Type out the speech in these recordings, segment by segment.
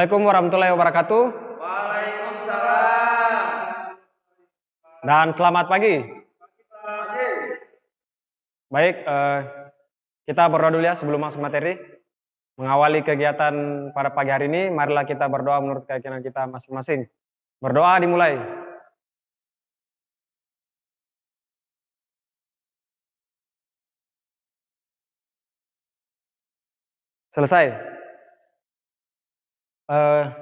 Assalamualaikum warahmatullahi wabarakatuh. Waalaikumsalam. Dan selamat pagi. Pagi. Baik, kita berdoa dulu ya sebelum masuk materi. Mengawali kegiatan pada pagi hari ini, marilah kita berdoa menurut keyakinan kita masing-masing. Berdoa dimulai. Selesai.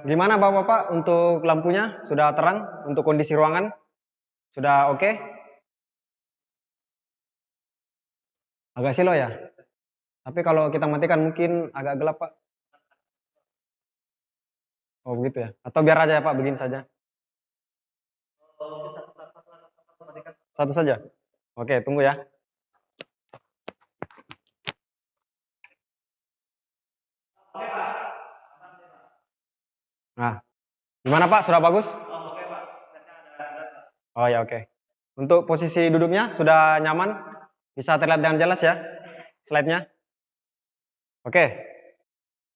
Gimana Bapak-Bapak untuk lampunya? Sudah terang? Untuk kondisi ruangan? Sudah oke? Agak silau ya? Tapi kalau kita matikan mungkin agak gelap Pak. Oh begitu ya? Atau biar aja ya Pak, begini saja. Satu saja? Oke, tunggu ya. Nah, gimana Pak? Sudah bagus? Oh ya oke. Untuk posisi duduknya sudah nyaman? Bisa terlihat dengan jelas ya slide-nya? Oke.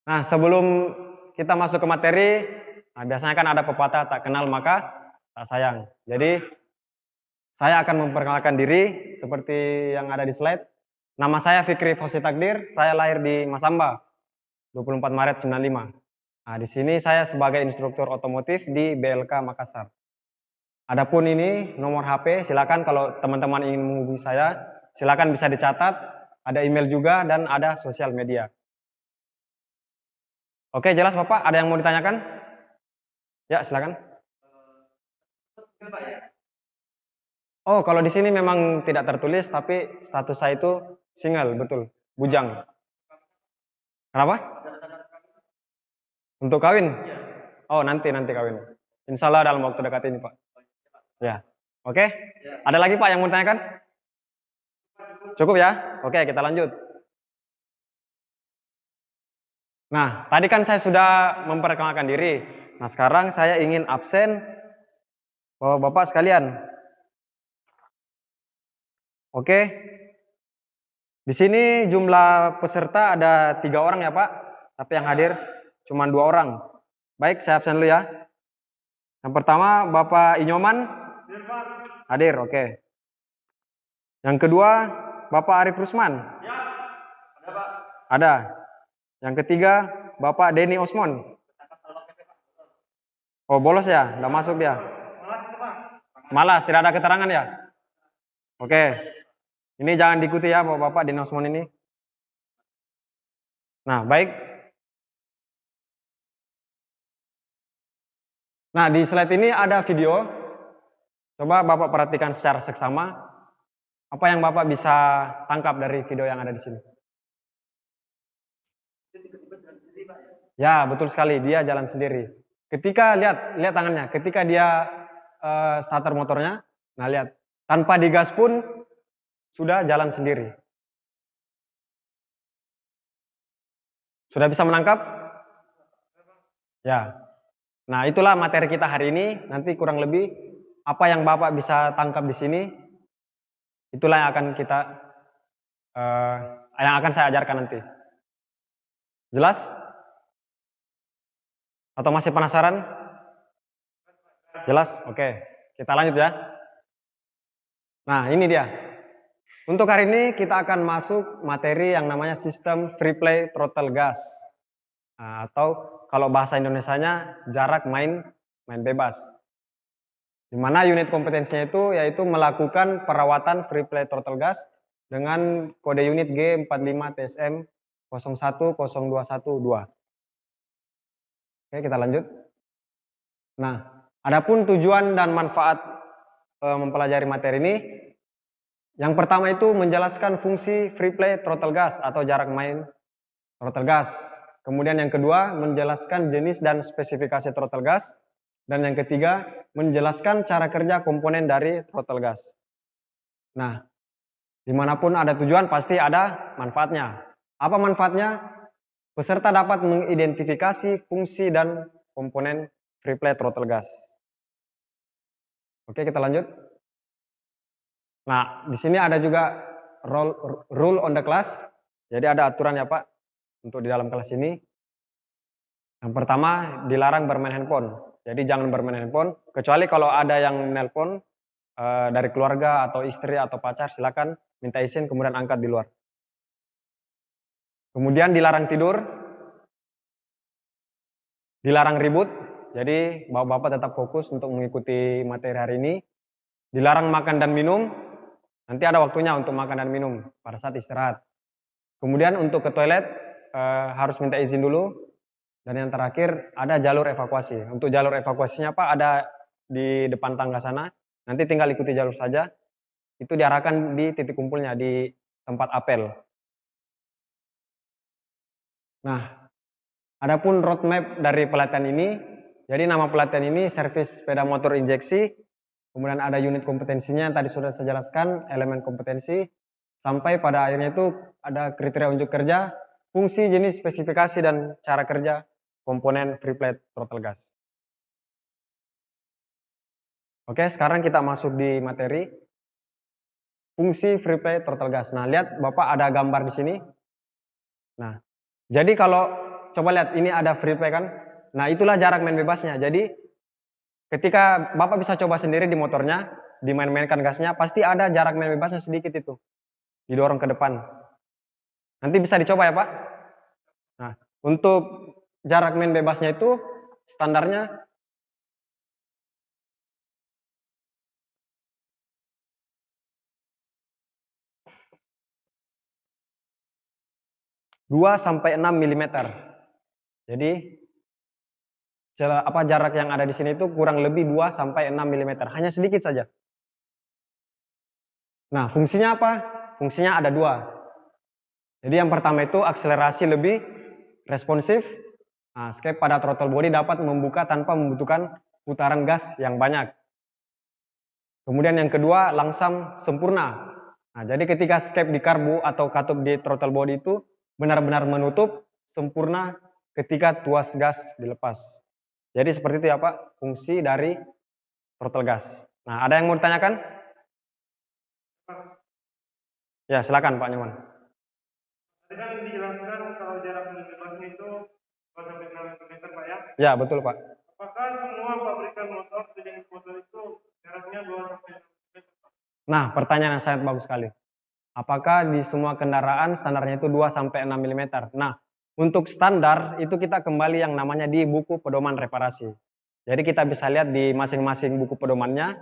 Nah, sebelum kita masuk ke materi, biasanya kan ada pepatah tak kenal maka tak sayang. Jadi, saya akan memperkenalkan diri seperti yang ada di slide. Nama saya Fikri Fauzi Takdir, saya lahir di Masamba, 24 Maret 95. Nah, di sini saya sebagai instruktur otomotif di BLK Makassar. Adapun ini nomor HP, silakan kalau teman-teman ingin menghubungi saya, silakan bisa dicatat, ada email juga dan ada sosial media. Oke, jelas Bapak, ada yang mau ditanyakan? Ya, silakan. Oh, kalau di sini memang tidak tertulis, tapi status saya itu single, betul, bujang. Kenapa? Untuk kawin? Oh, nanti kawin. Insya Allah dalam waktu dekat ini, Pak. Ya, oke. Ada lagi Pak yang mau ditanyakan? Cukup ya? Oke, kita lanjut. Nah, tadi kan saya sudah memperkenalkan diri. Nah, sekarang saya ingin absen Bapak sekalian. Oke. Di sini jumlah peserta ada 3 orang ya Pak, tapi yang hadir cuma 2 orang. Baik, saya absen dulu ya. Yang pertama Bapak Inyoman hadir, oke. Yang kedua Bapak Arif Rusman. Ya, ada Pak. Ada. Yang ketiga Bapak Denny Osmon. Oh bolos ya, nggak masuk dia. Malas, tidak ada keterangan ya. Oke. Ini jangan diikuti ya Bapak Denny Osmon ini. Nah, baik. Nah, di slide ini ada video. Coba Bapak perhatikan secara seksama. Apa yang Bapak bisa tangkap dari video yang ada di sini? Ya, betul sekali. Dia jalan sendiri. Ketika lihat tangannya. Ketika dia starter motornya, nah lihat. Tanpa digas pun sudah jalan sendiri. Sudah bisa menangkap? Ya. Nah, itulah materi kita hari ini. Nanti kurang lebih apa yang Bapak bisa tangkap di sini, itulah yang akan saya ajarkan nanti. Jelas? Atau masih penasaran? Jelas? Oke. Kita lanjut ya. Nah, ini dia. Untuk hari ini kita akan masuk materi yang namanya sistem free play throttle gas. Nah, atau kalau bahasa Indonesianya jarak main bebas. Di mana unit kompetensinya itu yaitu melakukan perawatan free play throttle gas dengan kode unit G45 TSM 0102112. Oke, kita lanjut. Nah, adapun tujuan dan manfaat mempelajari materi ini, yang pertama itu menjelaskan fungsi free play throttle gas atau jarak main throttle gas. Kemudian yang kedua, menjelaskan jenis dan spesifikasi throttle gas. Dan yang ketiga, menjelaskan cara kerja komponen dari throttle gas. Nah, dimanapun ada tujuan pasti ada manfaatnya. Apa manfaatnya? Peserta dapat mengidentifikasi fungsi dan komponen free play throttle gas. Oke, kita lanjut. Nah, di sini ada juga rule on the class. Jadi ada aturan ya Pak untuk di dalam kelas ini. Yang pertama, dilarang bermain handphone. Jadi jangan bermain handphone, kecuali kalau ada yang menelpon dari keluarga atau istri atau pacar, silakan minta izin kemudian angkat di luar. Kemudian dilarang tidur, dilarang ribut. Jadi bapak-bapak tetap fokus untuk mengikuti materi hari ini. Dilarang makan dan minum. Nanti ada waktunya untuk makan dan minum pada saat istirahat. Kemudian untuk ke toilet harus minta izin dulu. Dan yang terakhir ada jalur evakuasi. Untuk jalur evakuasinya Pak ada di depan tangga sana. Nanti tinggal ikuti jalur saja. Itu diarahkan di titik kumpulnya di tempat apel. Nah, adapun roadmap dari pelatihan ini, jadi nama pelatihan ini servis sepeda motor injeksi, kemudian ada unit kompetensinya yang tadi sudah saya jelaskan, elemen kompetensi, sampai pada akhirnya itu ada kriteria unjuk kerja, fungsi, jenis, spesifikasi, dan cara kerja komponen free plate throttle gas. Oke, sekarang kita masuk di materi fungsi free plate throttle gas. Nah, lihat Bapak ada gambar di sini. Nah, jadi kalau coba lihat ini ada free play kan. Nah, itulah jarak main bebasnya. Jadi ketika Bapak bisa coba sendiri di motornya, dimain-mainkan gasnya, pasti ada jarak main bebasnya sedikit itu. Didorong ke depan. Nanti bisa dicoba ya, Pak. Nah, untuk jarak main bebasnya itu standarnya 2 sampai 6 mm. Jadi jarak yang ada di sini itu kurang lebih 2 sampai 6 mm, hanya sedikit saja. Nah, fungsinya apa? Fungsinya ada dua. Jadi yang pertama itu akselerasi lebih responsif. Nah, skep pada throttle body dapat membuka tanpa membutuhkan putaran gas yang banyak. Kemudian yang kedua, langsam sempurna. Nah, jadi ketika skep di karbu atau katup di throttle body itu benar-benar menutup sempurna ketika tuas gas dilepas. Jadi seperti itu ya Pak, fungsi dari throttle gas. Nah, ada yang mau ditanyakan? Ya, silakan Pak Nyoman. Tadi kan dijelaskan kalau jarak bebasnya itu 2 sampai 6 meter Pak ya. Ya, betul Pak. Apakah semua pabrikan motor sejenis motor itu jaraknya 2 sampai 6 meter? Nah, pertanyaan yang sangat bagus sekali. Apakah di semua kendaraan standarnya itu 2 sampai 6 mm? Nah, untuk standar itu kita kembali yang namanya di buku pedoman reparasi. Jadi kita bisa lihat di masing-masing buku pedomannya,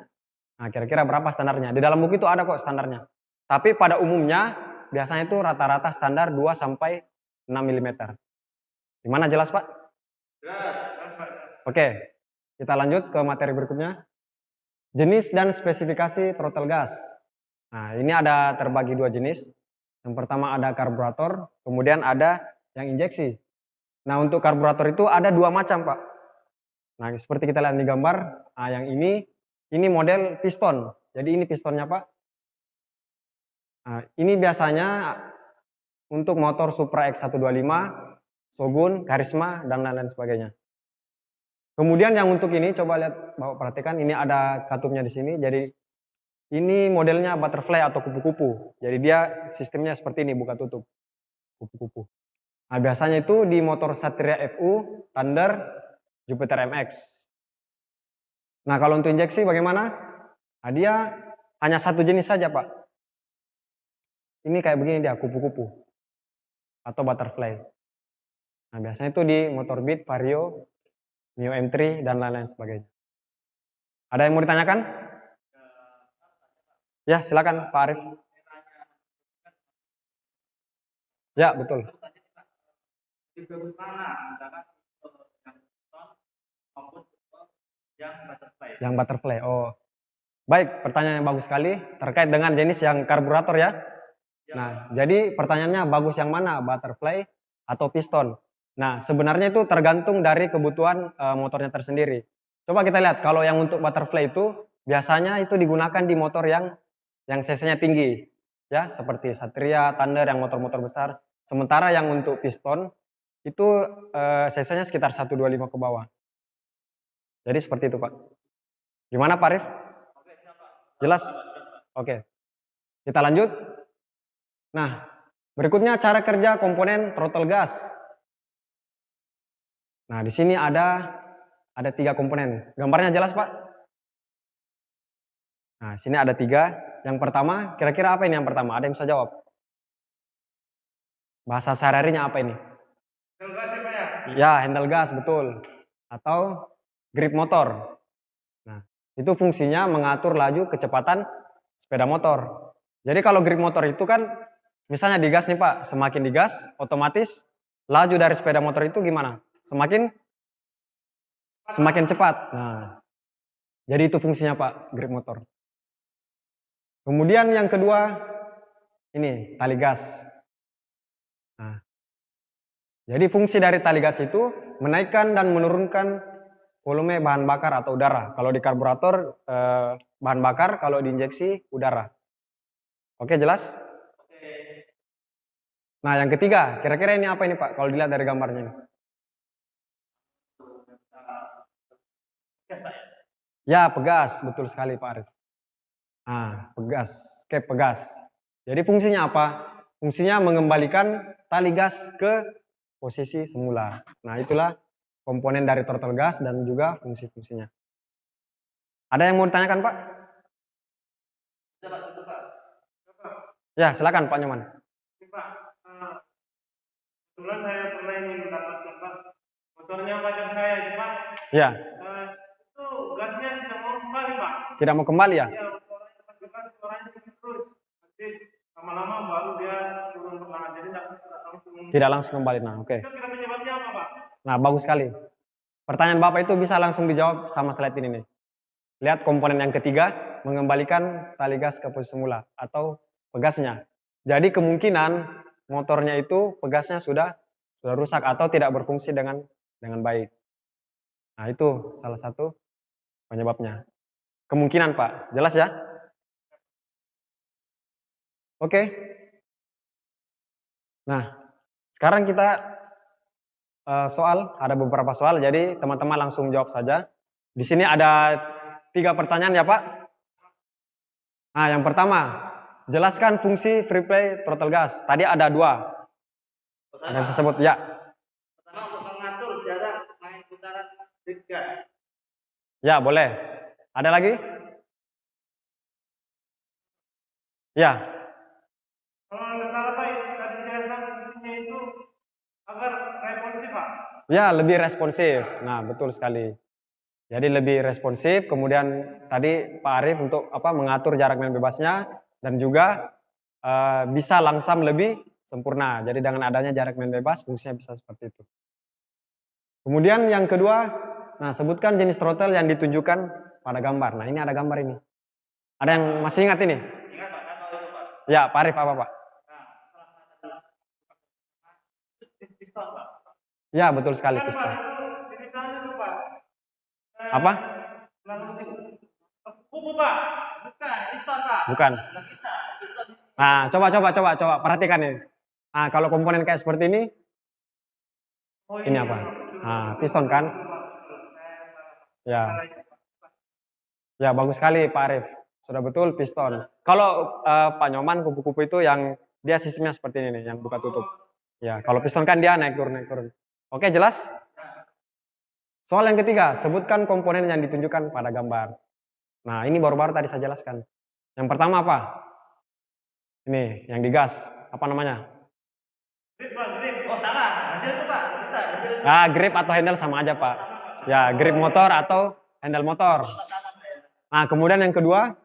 nah kira-kira berapa standarnya. Di dalam buku itu ada kok standarnya. Tapi pada umumnya biasanya itu rata-rata standar 2 sampai 6 mm. Gimana jelas Pak? Oke, kita lanjut ke materi berikutnya. Jenis dan spesifikasi throttle gas. Nah, ini ada terbagi dua jenis. Yang pertama ada karburator, kemudian ada yang injeksi. Nah, untuk karburator itu ada dua macam, Pak. Nah, seperti kita lihat di gambar, nah yang ini model piston. Jadi ini pistonnya, Pak. Nah, ini biasanya untuk motor Supra X125, Shogun, Karisma, dan lain-lain sebagainya. Kemudian yang untuk ini, coba lihat, Bapak perhatikan, ini ada katupnya di sini. Jadi ini modelnya butterfly atau kupu-kupu. Jadi dia sistemnya seperti ini, buka tutup. Kupu-kupu. Nah, biasanya itu di motor Satria FU, Thunder, Jupiter MX. Nah, kalau untuk injeksi bagaimana? Nah, dia hanya satu jenis saja, Pak. Ini kayak begini dia, kupu-kupu. Atau butterfly. Nah, biasanya itu di motor Beat, Vario, Mio M3, dan lain-lain sebagainya. Ada yang mau ditanyakan? Ya, silakan Pak Arif. Ya, betul. Yang butterfly. Oh, baik. Pertanyaan yang bagus sekali terkait dengan jenis yang karburator ya. Nah, jadi pertanyaannya bagus yang mana, butterfly atau piston? Nah, sebenarnya itu tergantung dari kebutuhan motornya tersendiri. Coba kita lihat kalau yang untuk butterfly itu biasanya itu digunakan di motor yang cc-nya tinggi, ya seperti Satria, Thunder yang motor-motor besar. Sementara yang untuk piston itu cc-nya sekitar 125 ke bawah. Jadi seperti itu Pak. Gimana Pak Arif? Jelas? Oke. Kita lanjut. Nah, berikutnya cara kerja komponen throttle gas. Nah, di sini ada 3 komponen. Gambarnya jelas, Pak? Nah, sini ada 3. Yang pertama, kira-kira apa ini yang pertama? Ada yang bisa jawab? Bahasa sehari-harinya apa ini? Gas ya Pak ya? Ya, handle gas, betul. Atau grip motor. Nah, itu fungsinya mengatur laju kecepatan sepeda motor. Jadi kalau grip motor itu kan, misalnya digas nih Pak, semakin digas, otomatis laju dari sepeda motor itu gimana? Semakin cepat. Nah, jadi itu fungsinya Pak, grip motor. Kemudian yang kedua, ini tali gas. Nah, jadi fungsi dari tali gas itu menaikkan dan menurunkan volume bahan bakar atau udara. Kalau di karburator bahan bakar, kalau diinjeksi udara. Oke, jelas? Nah, yang ketiga, kira-kira ini apa ini Pak? Kalau dilihat dari gambarnya ini. Ya, pegas, betul sekali Pak Arif. Nah, pegas, skep pegas. Jadi fungsinya apa? Fungsinya mengembalikan tali gas ke posisi semula. Nah, itulah komponen dari throttle gas dan juga fungsi-fungsinya. Ada yang mau ditanyakan Pak? Ya, silakan Pak Nyoman. Ini Pak, kebetulan saya pernah ingin mendapatkan Pak motornya pacar saya ini Pak. Ya, Itu gasnya tidak mau kembali Pak. tidak mau kembali ya? Ya, suaranya pas gas, suaranya terus. Nanti lama-lama baru dia turun ke mana. Jadi tidak langsung. Tidak langsung kembali. Nah, oke. Itu kira penyebabnya apa Pak? Nah, bagus sekali. Pertanyaan Bapak itu bisa langsung dijawab sama slide ini nih. Lihat komponen yang ketiga, mengembalikan tali gas ke posisi semula atau pegasnya. Jadi kemungkinan motornya itu pegasnya sudah rusak atau tidak berfungsi dengan baik. Nah, itu salah satu penyebabnya. Kemungkinan Pak, jelas ya? Oke. Nah, sekarang kita soal, ada beberapa soal, jadi teman-teman langsung jawab saja. Di sini ada 3 pertanyaan ya Pak. Nah, yang pertama, jelaskan fungsi free play throttle gas. Tadi ada 2. Ada yang bisa sebut? Ya. Pertama untuk mengatur jarak main putaran grip gas. Ya, boleh. Ada lagi? Ya. Kalau nggak salah Pak, tadi saya bilang fungsinya itu agar responsif Pak. Ya, lebih responsif. Nah, betul sekali. Jadi lebih responsif, kemudian tadi Pak Arif untuk mengatur jarak main bebasnya dan juga bisa langsam lebih sempurna. Jadi dengan adanya jarak main bebas fungsinya bisa seperti itu. Kemudian yang kedua, nah sebutkan jenis throttle yang ditunjukkan pada gambar. Nah, ini ada gambar ini. Ada yang masih ingat ini? Ingat Pak, kan tahu itu Pak. Ya, Pak Arif apa Pak? Pistol Pak. Ya, betul sekali Kan Pak, pistol. itu jenisnya itu Pak. Apa? Kubu Pak. Bukan, pistol Pak. Bukan. Nah, coba perhatikan ini. Nah, kalau komponen kayak seperti ini, ini apa? Nah, piston kan? Ya. Ya, bagus sekali Pak Arif. Sudah betul piston. Kalau Pak Nyoman kupu-kupu itu yang dia sistemnya seperti ini nih, yang buka tutup. Ya, kalau piston kan dia naik turun. Oke, jelas? Soal yang ketiga, sebutkan komponen yang ditunjukkan pada gambar. Nah, ini baru-baru tadi saya jelaskan. Yang pertama apa? Ini, yang digas. Apa namanya? Grip Pak, grip. Oh, salah. Handle itu Pak. Bisa. Ah, grip atau handle sama aja Pak. Ya, grip motor atau handle motor. Nah, kemudian yang kedua,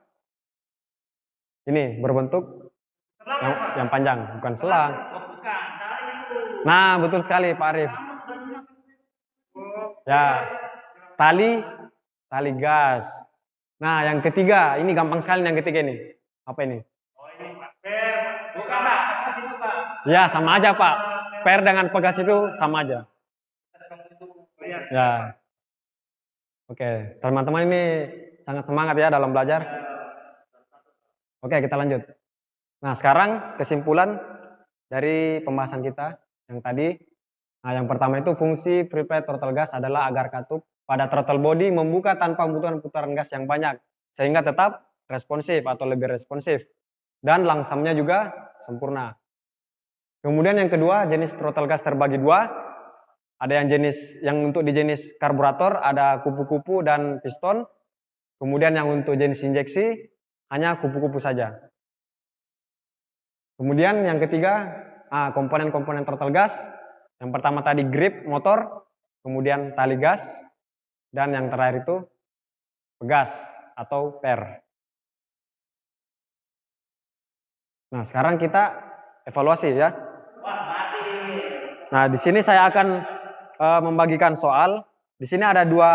ini berbentuk yang panjang, bukan selang. Oh, bukan. Salah itu. Nah, betul sekali Pak Arif. Ya, tali gas. Nah, yang ketiga, ini gampang sekali yang ketiga ini. Apa ini? Oh, ini Pak. Per. Bukan Pak. Pegas itu Pak. Ya, sama aja Pak. Per dengan pegas itu sama aja. Ya. Oke, teman-teman ini sangat semangat ya dalam belajar. Oke, kita lanjut. Nah, sekarang kesimpulan dari pembahasan kita yang tadi. Nah, yang pertama itu fungsi free play throttle gas adalah agar katup pada throttle body membuka tanpa membutuhkan putaran gas yang banyak, sehingga tetap responsif atau lebih responsif. Dan langsamnya juga sempurna. Kemudian yang kedua, jenis throttle gas terbagi 2. Ada yang untuk di jenis karburator ada kupu-kupu dan piston. Kemudian yang untuk jenis injeksi hanya kupu-kupu saja. Kemudian yang ketiga, komponen-komponen throttle gas. Yang pertama tadi grip motor, kemudian tali gas, dan yang terakhir itu pegas atau per. Nah, sekarang kita evaluasi ya. Nah, di sini saya akan membagikan soal. Di sini ada dua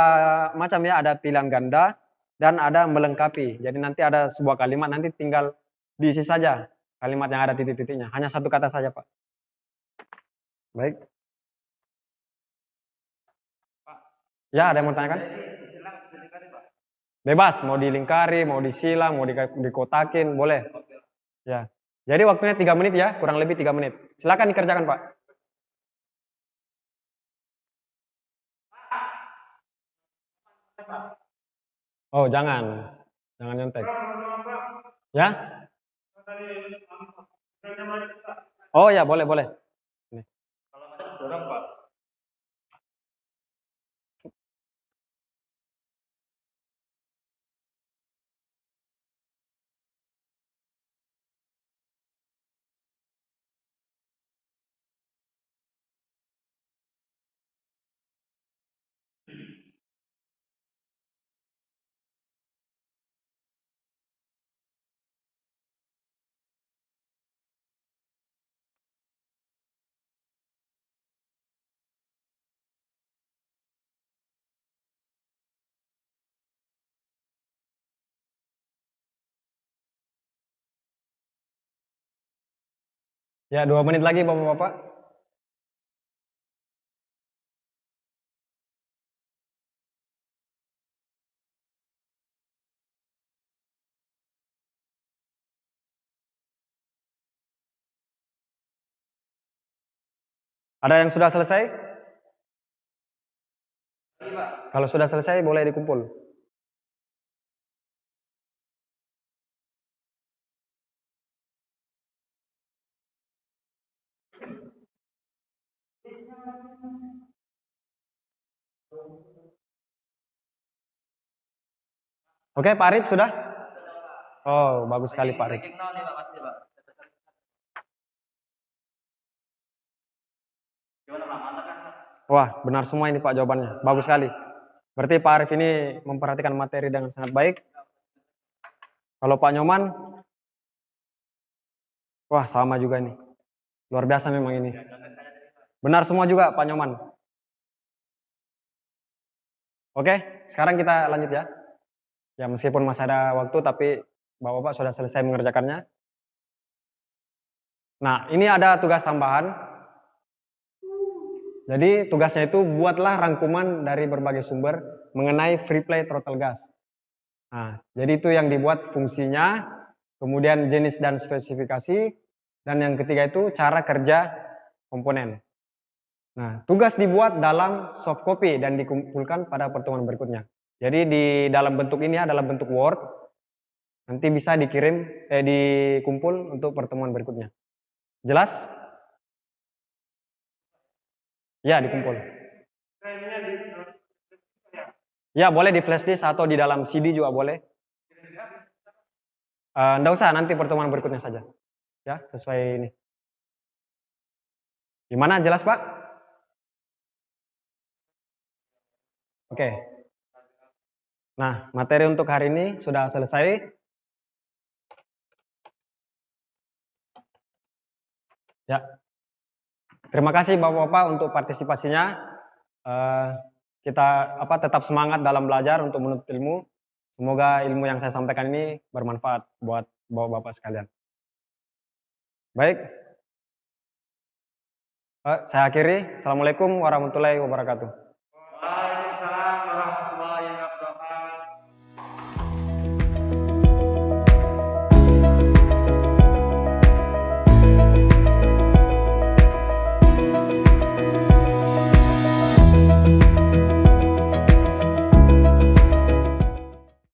macam ya, ada pilihan ganda dan ada melengkapi. Jadi nanti ada sebuah kalimat, nanti tinggal diisi saja kalimat yang ada titik-titiknya. Hanya satu kata saja, Pak. Baik. Ya, ada yang mau tanyakan? Bebas, mau dilingkari, mau disilang, mau dikotakin, boleh. Ya. Jadi waktunya 3 menit ya, kurang lebih 3 menit. Silakan dikerjakan, Pak. Oh, jangan nyontek. Ya? Oh ya, boleh. Ini. Ya, 2 menit lagi Bapak-Bapak. Ada yang sudah selesai? Kalau sudah selesai boleh dikumpul. Oke, Pak Arif sudah? Oh, bagus sekali Pak Arif. Wah, benar semua ini Pak jawabannya. Bagus sekali. Berarti Pak Arif ini memperhatikan materi dengan sangat baik. Kalau Pak Nyoman, wah sama juga ini. Luar biasa memang ini. Benar semua juga Pak Nyoman. Oke, sekarang kita lanjut ya. Ya meskipun masih ada waktu tapi Bapak-Bapak sudah selesai mengerjakannya. Nah, ini ada tugas tambahan. Jadi tugasnya itu buatlah rangkuman dari berbagai sumber mengenai free play throttle gas. Nah, jadi itu yang dibuat fungsinya, kemudian jenis dan spesifikasi, dan yang ketiga itu cara kerja komponen. Nah, tugas dibuat dalam soft copy dan dikumpulkan pada pertemuan berikutnya. Jadi di dalam bentuk ini ya, dalam bentuk Word, nanti bisa dikumpul untuk pertemuan berikutnya. Jelas? Ya, dikumpul. Ya, boleh di flash disk atau di dalam CD juga boleh. Nggak usah, nanti pertemuan berikutnya saja. Ya, sesuai ini. Gimana, jelas Pak? Oke. Nah, materi untuk hari ini sudah selesai. Ya. Terima kasih Bapak-Bapak untuk partisipasinya. Kita tetap semangat dalam belajar untuk menuntut ilmu. Semoga ilmu yang saya sampaikan ini bermanfaat buat Bapak-Bapak sekalian. Baik. Saya akhiri. Assalamualaikum warahmatullahi wabarakatuh.